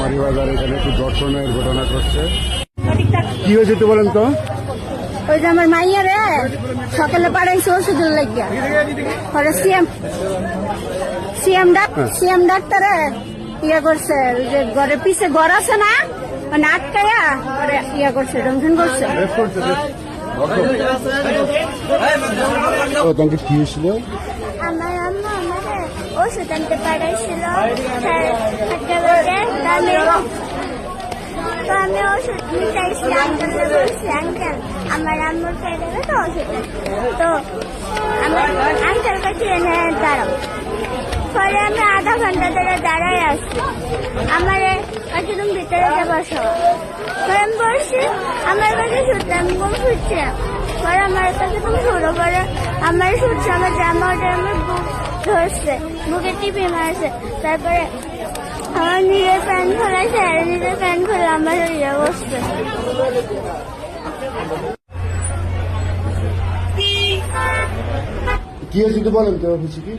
বাড়িবাজার এখানে একটু ধর্ষণের ঘটনা ঘটছে। কি হয়েছে একটু বলেন তো? ওই যে আমার মাইয়া রে সকালে পাঠাইছে ওষুধের লাগিয়া পরে সিএম ডাক্তারে ইয়ে করছে, ওই যে ঘরের পিছে ঘর আছে না, মানে আটকায়া পরে ইয়ে করছে, রংধন করছে। তোমাকে কি হয়েছিল? আমার আম্মা আমাকে ওষুধ আনতে পাঠাইছিল, তো আমি ওষুধ চাইছি, আঙ্কেলকে বলছি আঙ্কেল আমার আম্মুর খেয়ে দেবে তো ওষুধ, তো আমার আঙ্কেল কাছে এনে দাঁড়াও। পরে আমি আধা ঘন্টা ধরে দাঁড়াই আসছি, আমার কাছে তুমি ভিতরে যাবার সবাই। পরে আমি বলছি আমার কাছে ছুটতে, আমি কোন ছুটছি না। পরে আমার কাছে তুমি শুরু করে আমার ছুটছে, আমার জামা ওটা আমার বুক ধরছে, বুকে টিপে মারছে। তারপরে আমার নিজের প্যান্ট খোলাছে, আর নিজের প্যান্ট খোলা আমার ইয়ে বসছে। কি হয়েছে একটু বলেন তো? হয়েছে কি?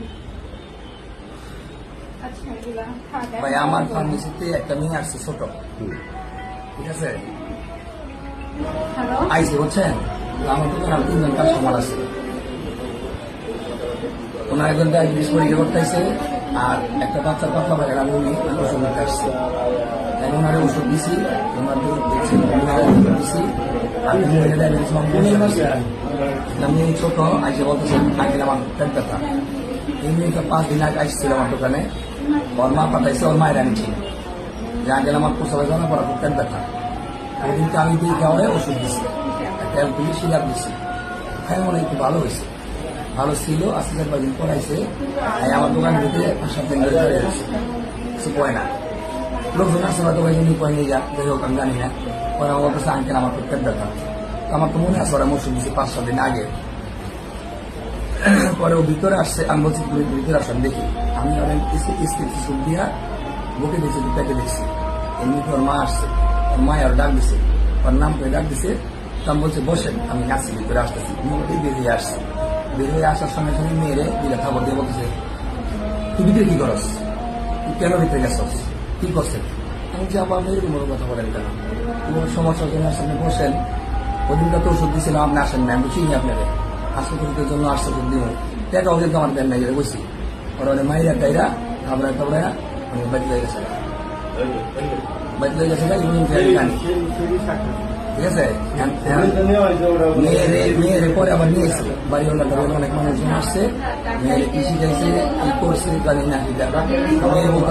ভাই আমার ফার্মেসিতে একটা মেয়ে আসছে ছোট, ঠিক আছে, আইসে বুঝছেন, আমার দোকানে আর 3 জন কাস্টমার আছে। ওনার একজন ডায়াবেটিস পরীক্ষা করতে আসছে, আর একটা বাচ্চার পাতলা পায়খানা বমি ওষুধ নিতে আসছে। তাই ওনারে ওষুধ দিছি, ওনার দিছি, আর ডায়াবেটিস আমি ছোট আইসে বলতেছে আঙ্কেল আমার পেট ব্যথা। এই মেয়েটা 5 দিন আগে আসছিল আমার দোকানে, ওর মা পাঠাইছে, ওর মায়ের আনছি যে আঙ্কেল আমার প্রসবে জানা পড়া খুব পেট ব্যথা। ওই দিনকে আমি দিয়ে খাওয়ারে ওষুধ দিছি, একটা অ্যালকুলি সিরাপ দিছি, খাই মনে একটু ভালো হয়েছে, ভালো ছিল। আজকে 4 দিন পড়াইছে, আমার দোকানের ভিতরে 5-7 দিন ধরে ধরে যাচ্ছে, কিছু কয় না। লোকজন আসছে না দোকানে নিয়ে কয় নিয়ে যা, যাই হোক আমি জানি না। পরে আমার কাছে আঙ্কেল আমার খুব পেট ব্যথা। আমার তো মনে আছে ওরা ওষুধ দিচ্ছে 5-7 দিন আগে। পরে ও ভিতরে আসছে, আমি বলছি তুমি ভিতরে আসেন দেখি। আমি ওষুধ দিয়া বুকে দিয়েছি, পেটে দেখছি। এমনিতে ওর মা আসছে, ওর মা আর ডাক দিছে, ওর নাম করে ডাক দিছে। তো আমি বলছি বসেন, আমি আসছি ভিতরে আসতেছি। বেরিয়ে আসছি, বেরিয়ে আসার সঙ্গে সঙ্গে মেয়েরে দিলে খবর দিয়ে বলতেছে তুই ভিতরে কি করস, তুই কেন ভিতরে গেছস, কি করছেন? আমি যে আবার মেয়ের কোনো কথা বলেন কেন, কোনো সমস্যার জন্য সামনে বসেন। ওদিনটা তো ওষুধ দিয়েছিলাম, আপনি আসেন না, আমি চিনি আপনাকে, হাসপাতালের জন্য আসছে ওষুধ দিব টাকা ওদের তো আমার দেন নাই, বসি ওরা মাইরা টাইরা খাবড়া খাবড়া আমি বাড়ি হয়ে গেছে, বাড়ি হয়ে গেছে জানি, ঠিক আছে। মেয়েরে পরে আবার নিয়েছে বাড়ি অনেক মানুষজন আসছে, মেয়েরে কৃষি গাইছে, কি করছে জানি না, মেয়ে বলতে